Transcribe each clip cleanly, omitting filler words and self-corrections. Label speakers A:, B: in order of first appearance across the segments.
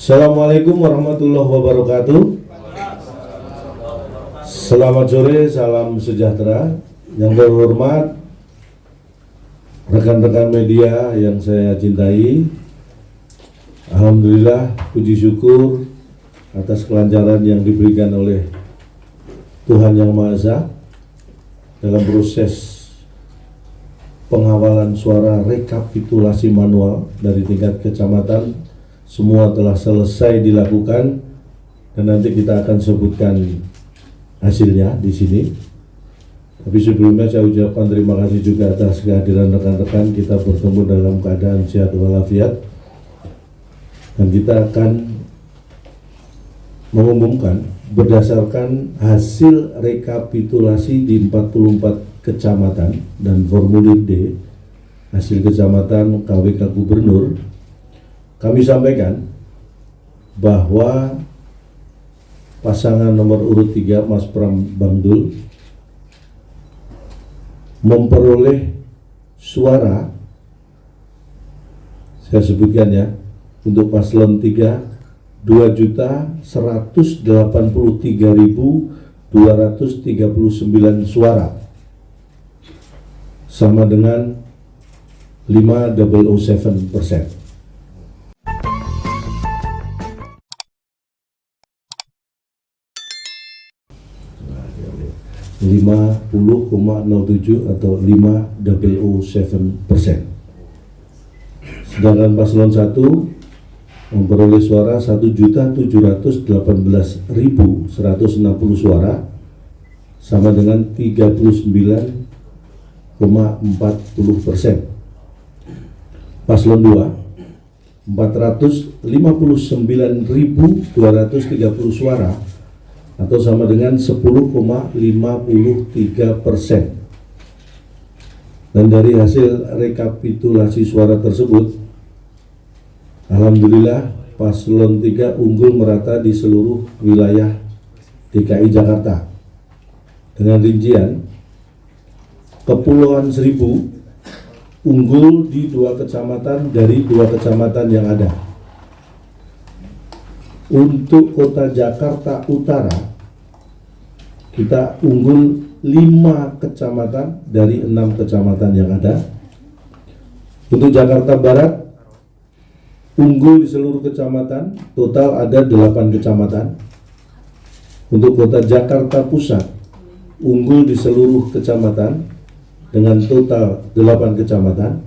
A: Assalamualaikum warahmatullahi wabarakatuh. Selamat sore, salam sejahtera. Yang terhormat rekan-rekan media yang saya cintai, alhamdulillah, puji syukur atas kelancaran yang diberikan oleh Tuhan Yang Maha Esa dalam proses pengawalan suara rekapitulasi manual dari tingkat kecamatan. Semua telah selesai dilakukan dan nanti kita akan sebutkan hasilnya di sini. Tapi sebelumnya saya ucapkan terima kasih juga atas kehadiran rekan-rekan. Kita bertemu dalam keadaan sehat walafiat dan kita akan mengumumkan berdasarkan hasil rekapitulasi di 44 kecamatan dan formulir D hasil kecamatan KWK Gubernur. Kami sampaikan bahwa pasangan nomor urut 3 Mas Pram Bangdul memperoleh suara, saya sebutkan ya, untuk paslon 3 2.183.239 suara, sama dengan 507%. 50,07 atau 507%. Sedangkan paslon 1 memperoleh suara 1.718.160 suara, sama dengan 39,40%. Paslon 2 459.230 suara atau sama dengan 10,53%. Dan dari hasil rekapitulasi suara tersebut, alhamdulillah paslon 3 unggul merata di seluruh wilayah DKI Jakarta. Dengan rincian, Kepulauan Seribu unggul di 2 kecamatan dari 2 kecamatan yang ada. Untuk kota Jakarta Utara, kita unggul 5 kecamatan dari 6 kecamatan yang ada. Untuk Jakarta Barat, unggul di seluruh kecamatan, total ada 8 kecamatan. Untuk kota Jakarta Pusat, unggul di seluruh kecamatan dengan total 8 kecamatan.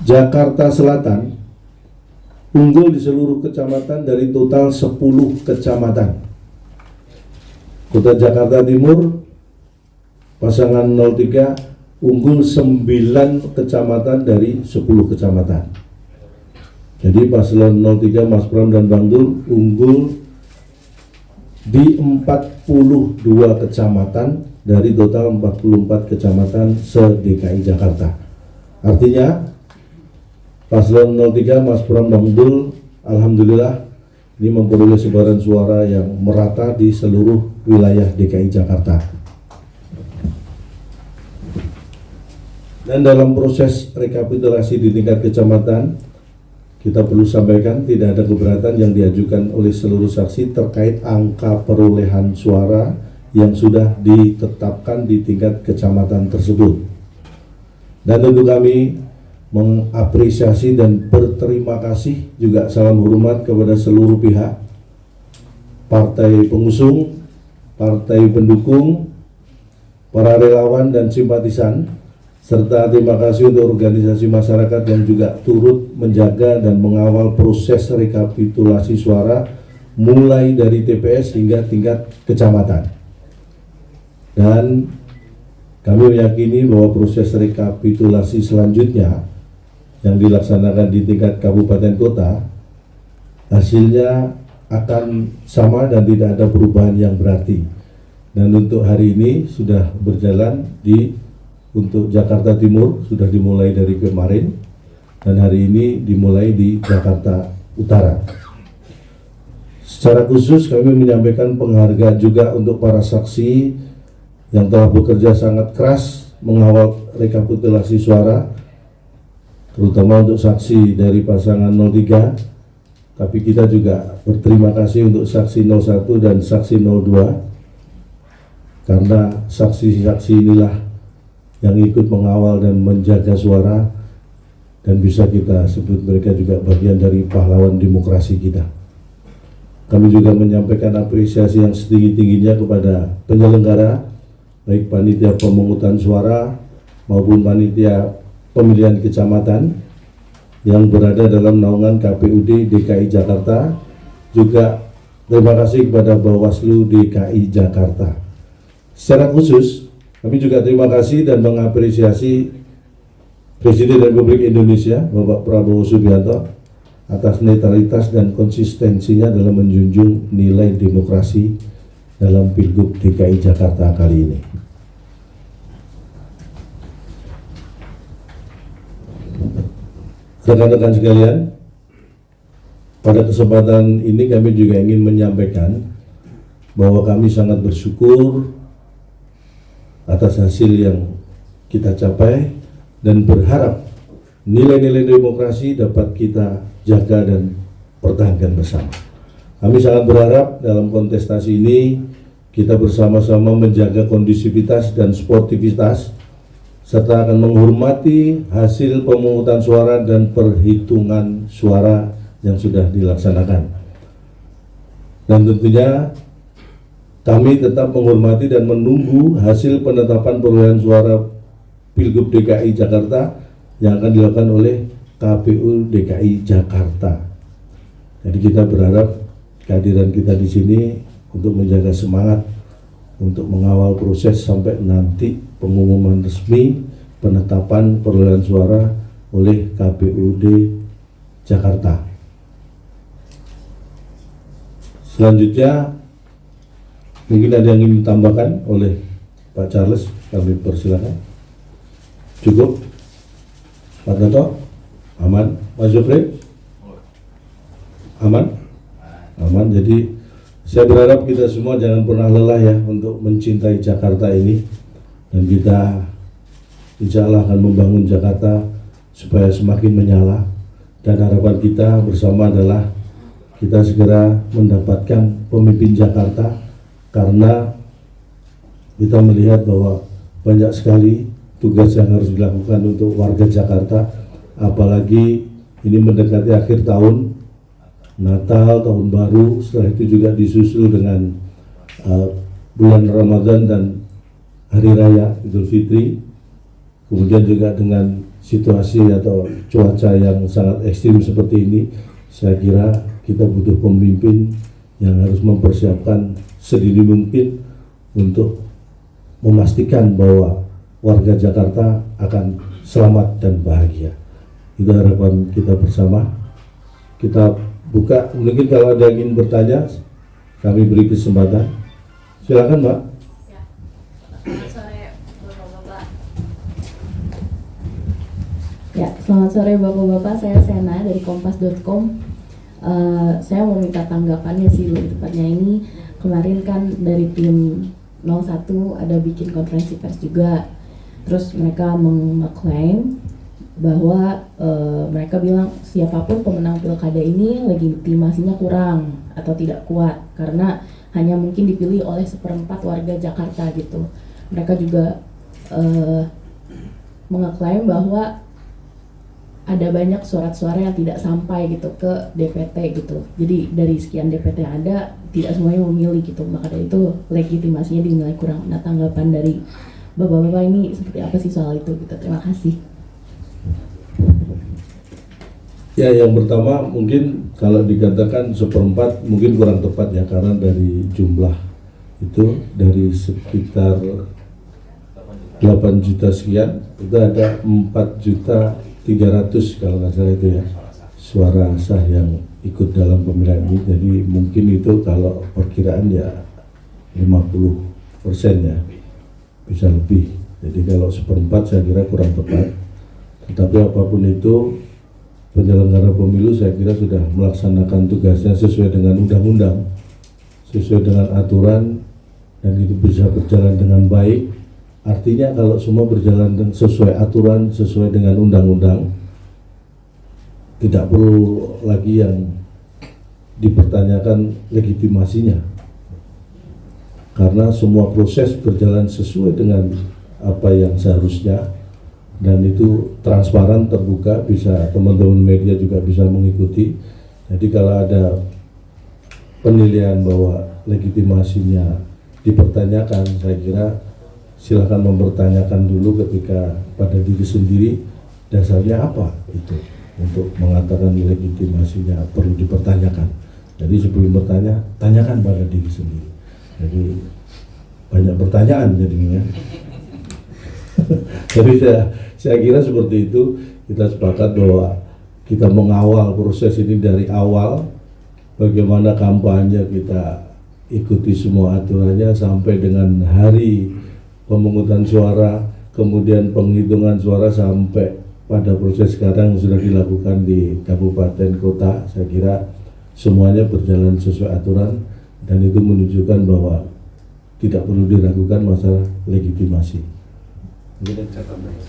A: Jakarta Selatan, unggul di seluruh kecamatan dari total 10 kecamatan. Kota Jakarta Timur, pasangan 03 unggul 9 kecamatan dari 10 kecamatan. Jadi paslon 03 Mas Pram dan Bangdul unggul di 42 kecamatan dari total 44 kecamatan se-DKI Jakarta. Artinya paslon 03 Mas Pram Bangdul alhamdulillah ini memperoleh sebaran suara yang merata di seluruh wilayah DKI Jakarta. Dan dalam proses rekapitulasi di tingkat kecamatan, kita perlu sampaikan tidak ada keberatan yang diajukan oleh seluruh saksi terkait angka perolehan suara yang sudah ditetapkan di tingkat kecamatan tersebut. Dan tentu kami mengapresiasi dan berterima kasih juga salam hormat kepada seluruh pihak, partai pengusung, partai pendukung, para relawan dan simpatisan, serta terima kasih untuk organisasi masyarakat yang juga turut menjaga dan mengawal proses rekapitulasi suara mulai dari TPS hingga tingkat kecamatan. Dan kami meyakini bahwa proses rekapitulasi selanjutnya yang dilaksanakan di tingkat kabupaten kota, hasilnya akan sama dan tidak ada perubahan yang berarti. Dan untuk hari ini sudah berjalan untuk Jakarta Timur sudah dimulai dari kemarin, dan hari ini dimulai di Jakarta Utara. Secara khusus kami menyampaikan penghargaan juga untuk para saksi yang telah bekerja sangat keras mengawal rekapitulasi suara, terutama untuk saksi dari pasangan 03 Tapi kita juga berterima kasih untuk saksi 01 dan saksi 02, karena saksi-saksi inilah yang ikut mengawal dan menjaga suara, dan bisa kita sebut mereka juga bagian dari pahlawan demokrasi kita. Kami juga menyampaikan apresiasi yang setinggi-tingginya kepada penyelenggara, baik panitia pemungutan suara maupun panitia pemilihan kecamatan yang berada dalam naungan KPUD DKI Jakarta. Juga terima kasih kepada Bawaslu DKI Jakarta. Secara khusus, kami juga terima kasih dan mengapresiasi Presiden Republik Indonesia, Bapak Prabowo Subianto, atas netralitas dan konsistensinya dalam menjunjung nilai demokrasi dalam Pilgub DKI Jakarta kali ini. Rekan-rekan sekalian, pada kesempatan ini kami juga ingin menyampaikan bahwa kami sangat bersyukur atas hasil yang kita capai dan berharap nilai-nilai demokrasi dapat kita jaga dan pertahankan bersama. Kami sangat berharap dalam kontestasi ini kita bersama-sama menjaga kondusivitas dan sportivitas, serta akan menghormati hasil pemungutan suara dan perhitungan suara yang sudah dilaksanakan. Dan tentunya kami tetap menghormati dan menunggu hasil penetapan perolehan suara Pilgub DKI Jakarta yang akan dilakukan oleh KPU DKI Jakarta. Jadi kita berharap kehadiran kita di sini untuk menjaga semangat untuk mengawal proses sampai nanti pengumuman resmi penetapan perolehan suara oleh KPUD Jakarta. Selanjutnya mungkin ada yang ingin ditambahkan oleh Pak Charles, kami persilakan. Cukup? Pak Dato? Aman? Pak Zufri? Aman? Aman. Jadi saya berharap kita semua jangan pernah lelah ya untuk mencintai Jakarta ini, dan kita insya Allah akan membangun Jakarta supaya semakin menyala, dan harapan kita bersama adalah kita segera mendapatkan pemimpin Jakarta, karena kita melihat bahwa banyak sekali tugas yang harus dilakukan untuk warga Jakarta, apalagi ini mendekati akhir tahun, Natal, Tahun Baru, setelah itu juga disusul dengan bulan Ramadan dan Hari Raya Idul Fitri, kemudian juga dengan situasi atau cuaca yang sangat ekstrim seperti ini. Saya kira kita butuh pemimpin yang harus mempersiapkan sedini mungkin untuk memastikan bahwa warga Jakarta akan selamat dan bahagia. Itu harapan kita bersama. Kita buka, mungkin kalau ada yang ingin bertanya, kami beri kesempatan. Silakan, Mbak.
B: Ya. Selamat sore, Bapak-Bapak. Ya, selamat sore Bapak-Bapak. Saya Sena dari Kompas.com. Saya mau minta tanggapannya sih, lebih tepatnya ini kemarin kan dari tim 01 ada bikin konferensi pers juga. Terus mereka mengklaim bahwa mereka bilang siapapun pemenang pilkada ini legitimasinya kurang atau tidak kuat karena hanya mungkin dipilih oleh 1/4 warga Jakarta gitu. Mereka juga mengeklaim bahwa ada banyak surat-suara yang tidak sampai gitu ke DPT gitu. Jadi dari sekian DPT yang ada tidak semuanya memilih gitu. Maka dari itu legitimasinya dinilai kurang. Nah, tanggapan dari Bapak-bapak ini seperti apa sih soal itu gitu. Terima kasih.
A: Ya, yang pertama mungkin kalau dikatakan 1/4 mungkin kurang tepat ya, karena dari jumlah itu dari sekitar 8 juta sekian itu ada 4.300.000 kalau nggak salah itu ya suara sah yang ikut dalam pemilihan ini. Jadi mungkin itu kalau perkiraan ya 50% ya, bisa lebih. Jadi kalau 1/4 saya kira kurang tepat. Tetapi apapun itu, penyelenggara pemilu saya kira sudah melaksanakan tugasnya sesuai dengan undang-undang, sesuai dengan aturan, dan itu bisa berjalan dengan baik. Artinya kalau semua berjalan sesuai aturan, sesuai dengan undang-undang, tidak perlu lagi yang dipertanyakan legitimasinya, karena semua proses berjalan sesuai dengan apa yang seharusnya, dan itu transparan, terbuka, bisa teman-teman media juga bisa mengikuti. Jadi kalau ada penilaian bahwa legitimasinya dipertanyakan, saya kira silakan mempertanyakan dulu ketika pada diri sendiri dasarnya apa itu untuk mengatakan legitimasinya perlu dipertanyakan. Jadi sebelum bertanya, tanyakan pada diri sendiri. Jadi banyak pertanyaan jadinya. Jadi saya kira seperti itu. Kita sepakat bahwa kita mengawal proses ini dari awal, bagaimana kampanye kita ikuti semua aturannya sampai dengan hari pemungutan suara, kemudian penghitungan suara sampai pada proses sekarang sudah dilakukan di kabupaten kota. Saya kira semuanya berjalan sesuai aturan, dan itu menunjukkan bahwa tidak perlu diragukan masalah legitimasi. Mungkin saya tambahkan.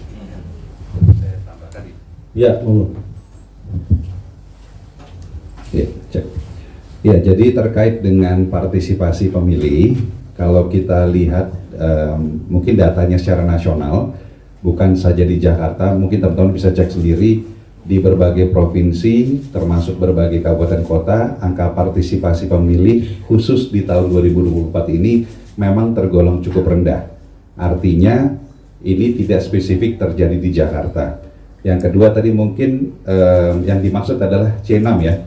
A: Ya, monggo.
C: Ya, cek. Ya, jadi terkait dengan partisipasi pemilih, kalau kita lihat mungkin datanya secara nasional, bukan saja di Jakarta, mungkin teman-teman bisa cek sendiri di berbagai provinsi, termasuk berbagai kabupaten kota, angka partisipasi pemilih khusus di tahun 2024 ini memang tergolong cukup rendah. Artinya ini tidak spesifik terjadi di Jakarta. Yang kedua tadi mungkin yang dimaksud adalah C6 ya.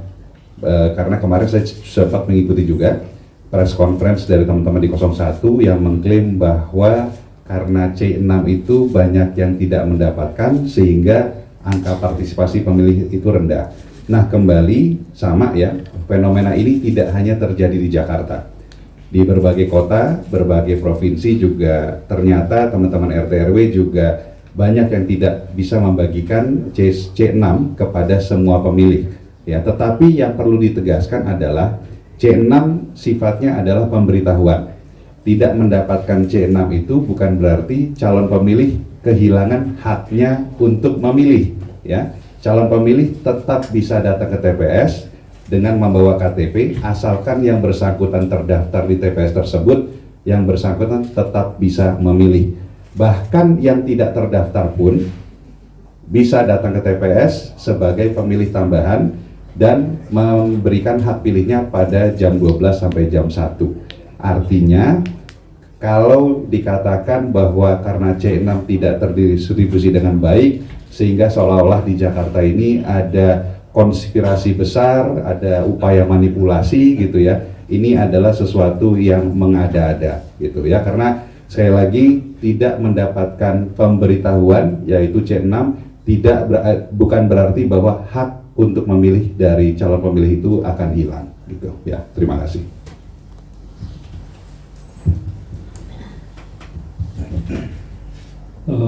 C: Karena kemarin saya sempat mengikuti juga press conference dari teman-teman di 01 yang mengklaim bahwa karena C6 itu banyak yang tidak mendapatkan sehingga angka partisipasi pemilih itu rendah. Nah, kembali sama ya, fenomena ini tidak hanya terjadi di Jakarta. Di berbagai kota, berbagai provinsi juga ternyata teman-teman RT RW juga banyak yang tidak bisa membagikan C6 kepada semua pemilih. Ya, tetapi yang perlu ditegaskan adalah C6 sifatnya adalah pemberitahuan. Tidak mendapatkan C6 itu bukan berarti calon pemilih kehilangan haknya untuk memilih. Ya, calon pemilih tetap bisa datang ke TPS dengan membawa KTP, asalkan yang bersangkutan terdaftar di TPS tersebut, yang bersangkutan tetap bisa memilih. Bahkan yang tidak terdaftar pun bisa datang ke TPS sebagai pemilih tambahan dan memberikan hak pilihnya pada jam 12 sampai jam 1. Artinya, kalau dikatakan bahwa karena C6 tidak terdistribusi dengan baik, sehingga seolah-olah di Jakarta ini ada konspirasi besar, ada upaya manipulasi gitu ya. Ini adalah sesuatu yang mengada-ada gitu ya, karena sekali lagi tidak mendapatkan pemberitahuan yaitu C6 bukan berarti bahwa hak untuk memilih dari calon pemilih itu akan hilang gitu ya. Terima kasih.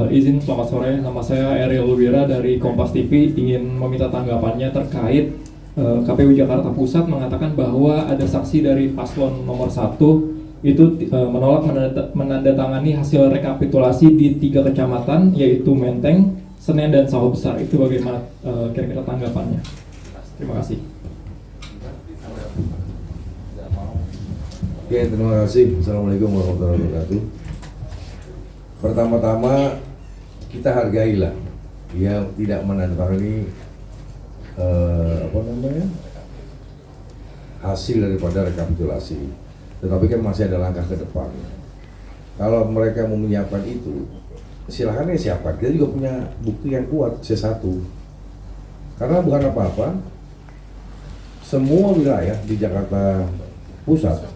D: Izin, selamat sore, nama saya Ariel Lubira dari Kompas TV, ingin meminta tanggapannya terkait KPU Jakarta Pusat mengatakan bahwa ada saksi dari paslon nomor 1 itu menolak menandatangani hasil rekapitulasi di 3 kecamatan yaitu Menteng, Senen, dan Sawah Besar. Itu bagaimana kira-kira tanggapannya? Terima kasih.
E: Oke, terima kasih. Assalamualaikum warahmatullahi wabarakatuh. Pertama-tama kita hargailah yang tidak menandatangani hasil daripada rekapitulasi. Tetapi kan masih ada langkah ke depan. Kalau mereka mau menyiapkan itu, silahkan ya siapa. Kita juga punya bukti yang kuat C1. Karena bukan apa-apa, semua wilayah di Jakarta Pusat,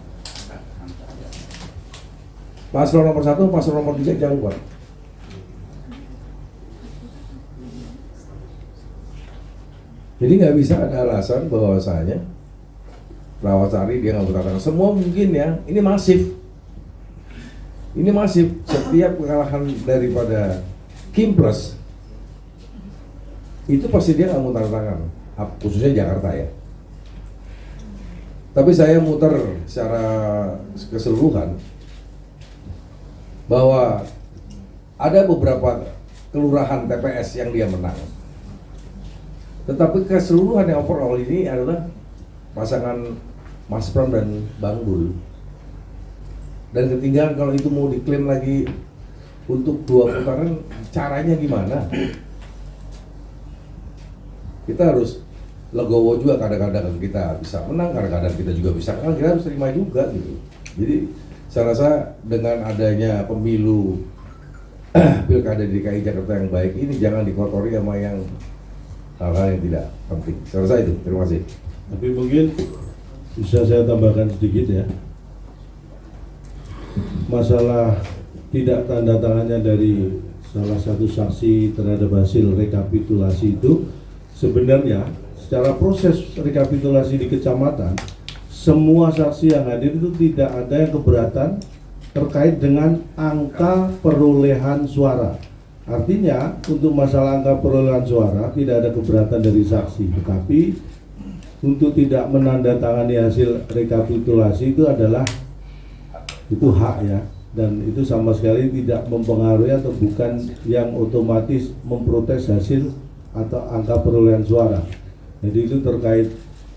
E: paslon nomor 1, paslon nomor 3 jauh Pak. Jadi nggak bisa ada alasan bahwasanya Rawasari dia nggak berkata semua mungkin ya. Ini masif. Ini masif. Setiap kekalahan daripada Kimpres itu pasti dia nggak mau tanda tangan, khususnya Jakarta ya. Tapi saya muter secara keseluruhan bahwa ada beberapa kelurahan TPS yang dia menang. Tetapi keseluruhan yang overall ini adalah pasangan Mas Pram dan Bang Bul. Dan ketinggalan kalau itu mau diklaim lagi untuk 2 putaran, caranya gimana? Kita harus legowo juga, kadang-kadang kita bisa menang, kadang-kadang kita juga bisa kalah, kita harus terima juga gitu. Jadi saya rasa dengan adanya pemilu pilkada di DKI Jakarta yang baik ini jangan dikotori sama yang hal-hal yang tidak penting. Saya rasa itu. Terima kasih.
A: Tapi mungkin bisa saya tambahkan sedikit ya. Masalah tidak tanda tangannya dari salah satu saksi terhadap hasil rekapitulasi itu sebenarnya secara proses rekapitulasi di kecamatan semua saksi yang hadir itu tidak ada yang keberatan terkait dengan angka perolehan suara. Artinya untuk masalah angka perolehan suara tidak ada keberatan dari saksi, tetapi untuk tidak menandatangani hasil rekapitulasi itu adalah itu hak ya, dan itu sama sekali tidak mempengaruhi atau bukan yang otomatis memprotes hasil atau angka perolehan suara. Jadi itu terkait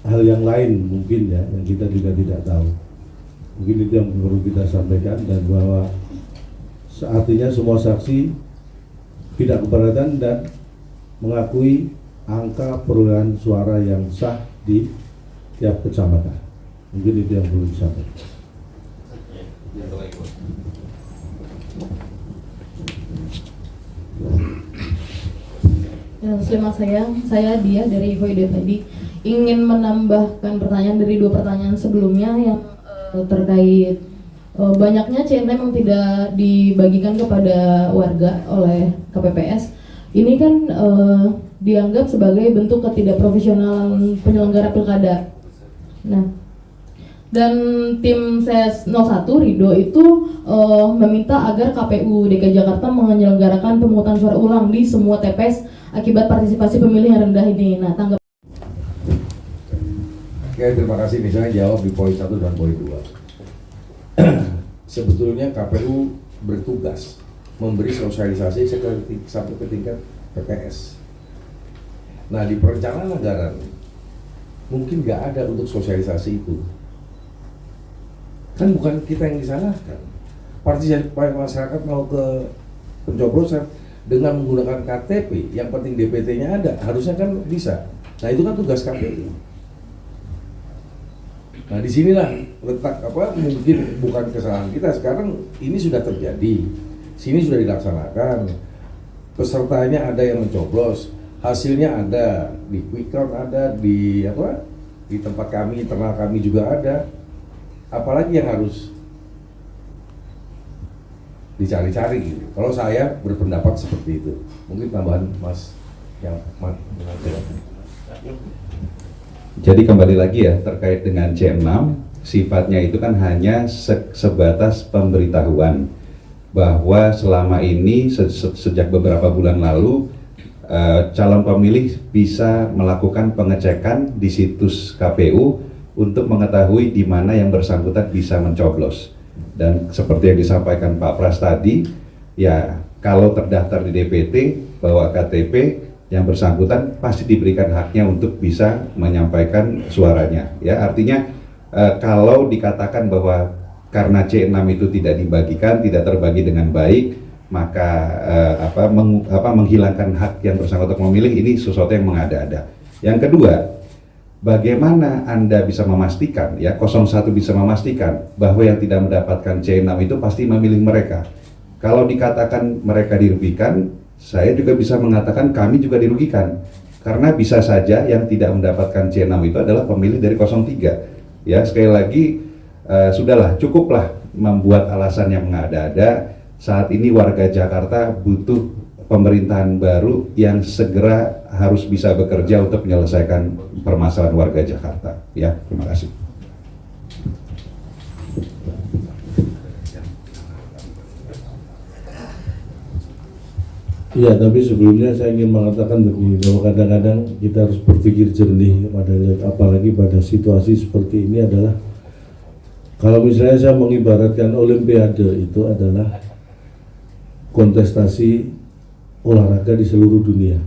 A: hal yang lain mungkin ya, yang kita juga tidak tahu. Mungkin itu yang perlu kita sampaikan, dan bahwa artinya semua saksi tidak keberatan dan mengakui angka perolehan suara yang sah di tiap kecamatan. Mungkin itu yang perlu disampaikan.
B: Ya, selamat saya Dia dari Void tadi ingin menambahkan pertanyaan dari 2 pertanyaan sebelumnya yang terkait banyaknya CNM yang tidak dibagikan kepada warga oleh KPPS. Ini kan dianggap sebagai bentuk ketidakprofesionalan penyelenggara pilkada. Nah, dan tim SES 01 Rido itu meminta agar KPU DKI Jakarta menyelenggarakan pemungutan suara ulang di semua TPS akibat partisipasi pemilih yang rendah ini. Nah, tanggapan.
E: Oke, terima kasih. Misalnya jawab di poin 1 dan poin 2. Sebetulnya KPU bertugas memberi sosialisasi sampai ke tingkat PPS. Nah, di perencanaan anggaran mungkin nggak ada untuk sosialisasi itu. Kan bukan kita yang disalahkan. Partisipasi masyarakat mau ke pencoblosan dengan menggunakan KTP, yang penting DPT-nya ada, harusnya kan bisa. Nah, itu kan tugas KPU. Nah, disinilah letak mungkin bukan kesalahan kita. Sekarang ini sudah terjadi, sini sudah dilaksanakan, pesertanya ada yang mencoblos, hasilnya ada di quick count, ada di di tempat kami, internal kami juga ada. Apalagi yang harus dicari-cari gitu. Kalau saya berpendapat seperti itu. Mungkin tambahan Mas yang
C: Jadi kembali lagi ya, terkait dengan C6, sifatnya itu kan hanya sebatas pemberitahuan bahwa selama ini sejak beberapa bulan lalu calon pemilih bisa melakukan pengecekan di situs KPU untuk mengetahui di mana yang bersangkutan bisa mencoblos. Dan seperti yang disampaikan Pak Pras tadi, ya kalau terdaftar di DPT bawa KTP, yang bersangkutan pasti diberikan haknya untuk bisa menyampaikan suaranya. Ya, artinya kalau dikatakan bahwa karena C6 itu tidak dibagikan, tidak terbagi dengan baik, maka menghilangkan hak yang bersangkutan memilih, ini sesuatu yang mengada-ada. Yang kedua, bagaimana Anda bisa memastikan, ya 01 bisa memastikan bahwa yang tidak mendapatkan C6 itu pasti memilih mereka. Kalau dikatakan mereka dirugikan, saya juga bisa mengatakan kami juga dirugikan, karena bisa saja yang tidak mendapatkan C6 itu adalah pemilih dari 03. Ya, sekali lagi sudahlah, cukuplah membuat alasan yang mengada-ada. Saat ini warga Jakarta butuh pemerintahan baru yang segera harus bisa bekerja untuk menyelesaikan permasalahan warga Jakarta. Ya, terima kasih.
A: Iya, tapi sebelumnya saya ingin mengatakan begini, bahwa kadang-kadang kita harus berpikir jernih, apalagi pada situasi seperti ini adalah, kalau misalnya saya mengibaratkan Olimpiade itu adalah kontestasi olahraga di seluruh dunia.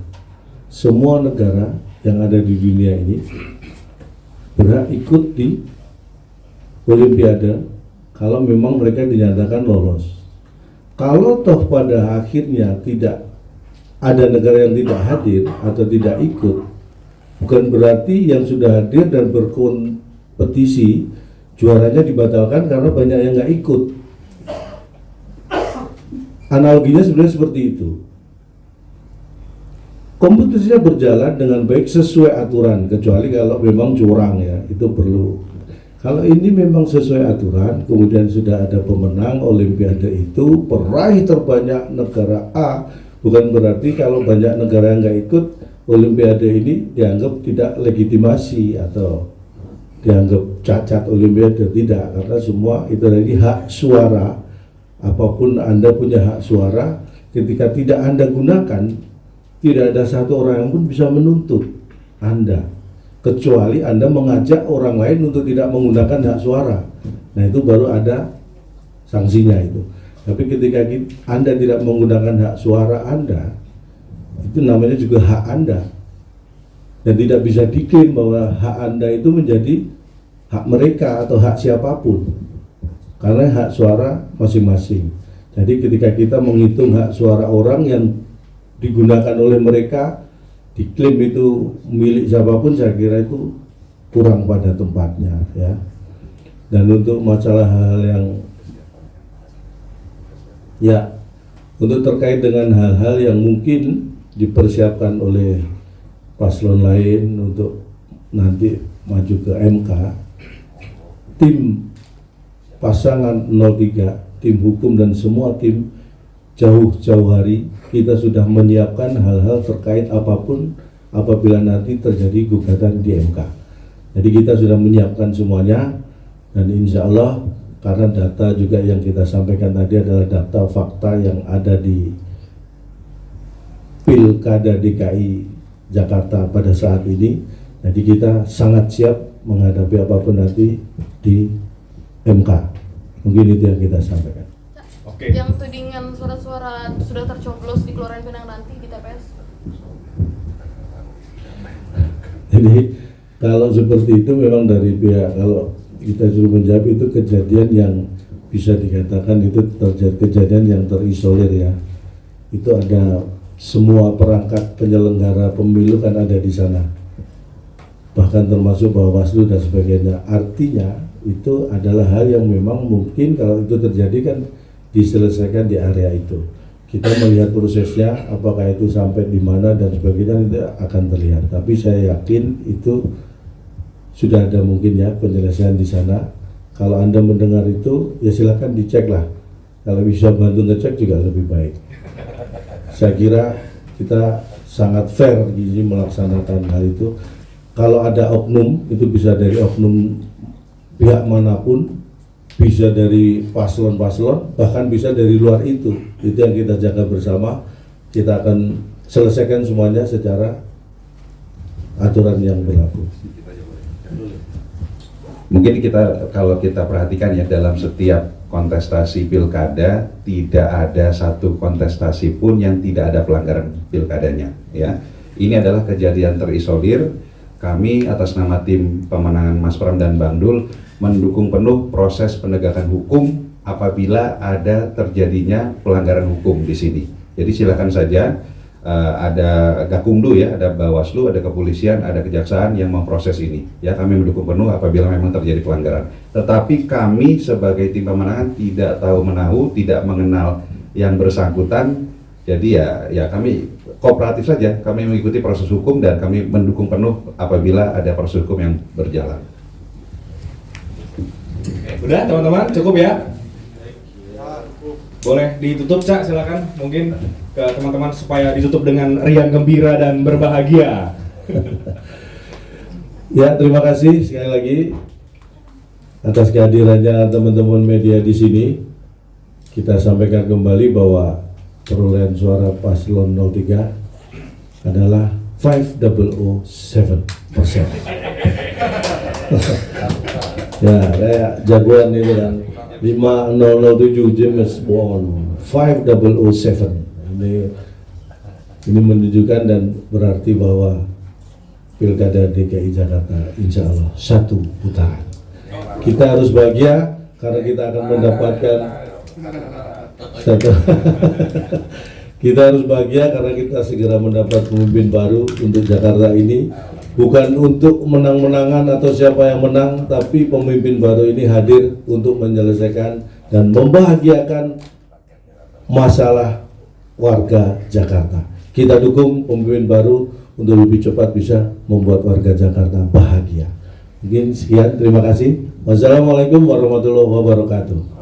A: Semua negara yang ada di dunia ini berhak ikut di Olimpiade kalau memang mereka dinyatakan lolos. Kalau toh pada akhirnya tidak ada negara yang tidak hadir atau tidak ikut, bukan berarti yang sudah hadir dan berkompetisi juaranya dibatalkan karena banyak yang nggak ikut. Analoginya sebenarnya seperti itu. Kompetisinya berjalan dengan baik sesuai aturan, kecuali kalau memang curang ya, itu perlu. Kalau ini memang sesuai aturan, kemudian sudah ada pemenang Olimpiade itu, peraih terbanyak negara A, bukan berarti kalau banyak negara yang nggak ikut Olimpiade ini dianggap tidak legitimasi atau dianggap cacat Olimpiade, tidak, karena semua itu tadi hak suara. Apapun Anda punya hak suara, ketika tidak Anda gunakan, tidak ada satu orang yang pun bisa menuntut Anda, kecuali Anda mengajak orang lain untuk tidak menggunakan hak suara. Nah itu baru ada sanksinya itu. Tapi ketika Anda tidak menggunakan hak suara Anda, itu namanya juga hak Anda. Dan tidak bisa diklaim bahwa hak Anda itu menjadi hak mereka atau hak siapapun. Karena hak suara masing-masing. Jadi ketika kita menghitung hak suara orang yang digunakan oleh mereka, diklaim itu milik siapapun, saya kira itu kurang pada tempatnya ya. Dan untuk masalah hal yang ya, untuk terkait dengan hal-hal yang mungkin dipersiapkan oleh paslon lain untuk nanti maju ke MK, tim pasangan 03, tim hukum dan semua tim jauh-jauh hari kita sudah menyiapkan hal-hal terkait apapun apabila nanti terjadi gugatan di MK. Jadi kita sudah menyiapkan semuanya, dan insya Allah karena data juga yang kita sampaikan tadi adalah data fakta yang ada di Pilkada DKI Jakarta pada saat ini. Jadi kita sangat siap menghadapi apapun nanti di MK. Mungkin itu yang kita sampaikan.
F: Oke. Yang tudingan surat-suara sudah tercoblos di Kelurahan Pinang nanti di TPS.
A: Jadi kalau seperti itu memang dari pihak, kalau kita suruh menjawab itu kejadian yang bisa dikatakan itu terjadi kejadian yang terisolir ya. Itu ada semua perangkat penyelenggara pemilu kan ada di sana. Bahkan termasuk Bawaslu dan sebagainya. Artinya itu adalah hal yang memang mungkin kalau itu terjadi kan diselesaikan di area itu. Kita melihat prosesnya, apakah itu sampai di mana dan sebagainya itu akan terlihat. Tapi saya yakin itu sudah ada mungkin ya penyelesaian di sana. Kalau Anda mendengar itu, ya silakan dicek lah. Kalau bisa bantu ngecek juga lebih baik. Saya kira kita sangat fair ini melaksanakan hal itu. Kalau ada oknum, itu bisa dari oknum pihak manapun, bisa dari paslon-paslon, bahkan bisa dari luar itu. Itu yang kita jaga bersama. Kita akan selesaikan semuanya secara aturan yang berlaku.
C: Mungkin kita, kalau kita perhatikan ya, dalam setiap kontestasi pilkada tidak ada satu kontestasi pun yang tidak ada pelanggaran pilkadanya ya. Ini adalah kejadian terisolir. Kami atas nama tim pemenangan Mas Pram dan Bang Dul mendukung penuh proses penegakan hukum apabila ada terjadinya pelanggaran hukum di sini. Jadi silakan saja, ada Gakumdu ya, ada Bawaslu, ada kepolisian, ada kejaksaan yang memproses ini. Ya, kami mendukung penuh apabila memang terjadi pelanggaran. Tetapi kami sebagai tim pemenangan tidak tahu menahu, tidak mengenal yang bersangkutan. Jadi ya kami kooperatif saja, kami mengikuti proses hukum dan kami mendukung penuh apabila ada proses hukum yang berjalan.
G: Udah teman-teman, cukup ya? Boleh ditutup, Cak, silakan. Mungkin ke teman-teman supaya ditutup dengan riang gembira dan berbahagia.
A: Ya, terima kasih sekali lagi atas kehadirannya teman-teman media di sini. Kita sampaikan kembali bahwa perolehan suara paslon 03 adalah 5,007%. Ya, kayak jagoan itu kan 5007 James Bond 5,007. Ini menunjukkan dan berarti bahwa Pilkada DKI Jakarta, insya Allah 1 putaran. Kita harus bahagia karena kita akan mendapatkan satu. Kita harus bahagia karena kita segera mendapat pemimpin baru untuk Jakarta ini. Bukan untuk menang-menangan atau siapa yang menang, tapi pemimpin baru ini hadir untuk menyelesaikan dan membahagiakan masalah warga Jakarta. Kita dukung pemimpin baru untuk lebih cepat bisa membuat warga Jakarta bahagia. Mungkin sekian, terima kasih. Wassalamualaikum warahmatullahi wabarakatuh.